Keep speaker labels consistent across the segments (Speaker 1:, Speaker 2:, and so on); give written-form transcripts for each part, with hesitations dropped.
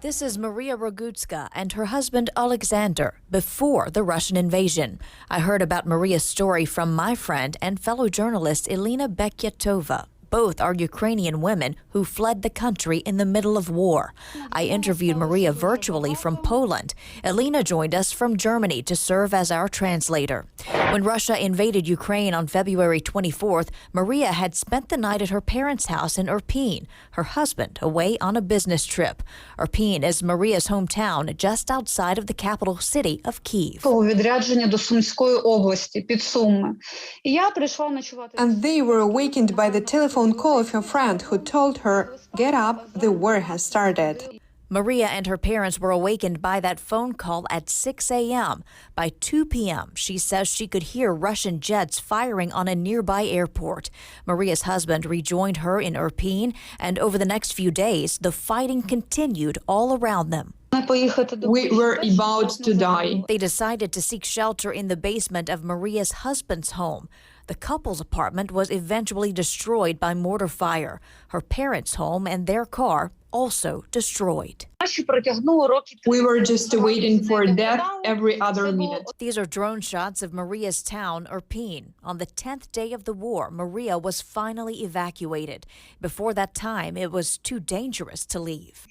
Speaker 1: This is Maria Rogutska and her husband Alexander before the Russian invasion. I heard about Maria's story from my friend and fellow journalist Elena Bekyatova. Both are Ukrainian women who fled the country in the middle of war. I interviewed Maria virtually from Poland. Elena joined us from Germany to serve as our translator. When Russia invaded Ukraine on February 24th, Maria had spent the night at her parents' house in Irpin, her husband away on a business trip. Irpin is Maria's hometown just outside of the capital city of Kyiv.
Speaker 2: And they were awakened by the telephone call of a friend who told her, "Get up, the war has started."
Speaker 1: Maria and her parents were awakened by that phone call at 6 a.m. By 2 p.m., she says she could hear Russian jets firing on a nearby airport. Maria's husband rejoined her in Irpin, and over the next few days, the fighting continued all around them.
Speaker 2: We were about to die.
Speaker 1: They decided to seek shelter in the basement of Maria's husband's home. The couple's apartment was eventually destroyed by mortar fire. Her parents' home and their car also destroyed.
Speaker 2: We were just waiting for death every other minute.
Speaker 1: These are drone shots of Maria's town, Irpin. On the 10th day of the war, Maria was finally evacuated. Before that time, it was too dangerous to leave.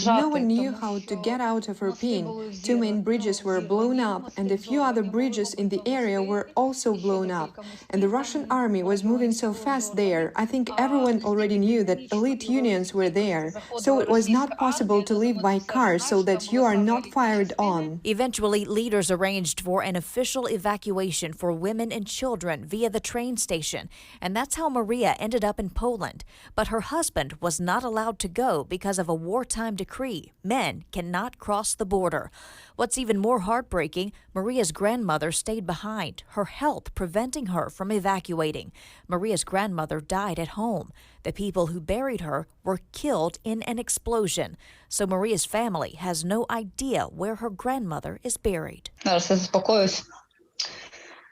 Speaker 2: No one knew how to get out of Irpin. 2 main bridges were blown up, and a few other bridges in the area were also blown up. And the Russian army was moving so fast there. I think everyone already knew that elite unions were there, so it was not possible to leave by car so that you are not fired on.
Speaker 1: Eventually, leaders arranged for an official evacuation for women and children via the train station, and that's how Maria ended up in Poland. But her husband was not allowed to go because of a wartime decree. Men cannot cross the border. What's even more heartbreaking, Maria's grandmother stayed behind, her health preventing her from evacuating. Maria's grandmother died at home. The people who buried her were killed in an explosion. So Maria's family has no idea where her grandmother is buried.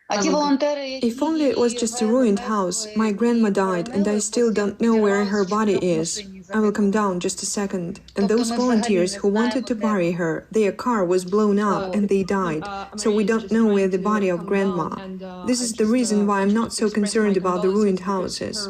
Speaker 2: If only it was just a ruined house. My grandma died, and I still don't know where her body is. I will come down just a second. And those volunteers who wanted to bury her, their car was blown up and they died. So we don't know where the body of grandma. This is the reason why I'm not so concerned about the ruined houses.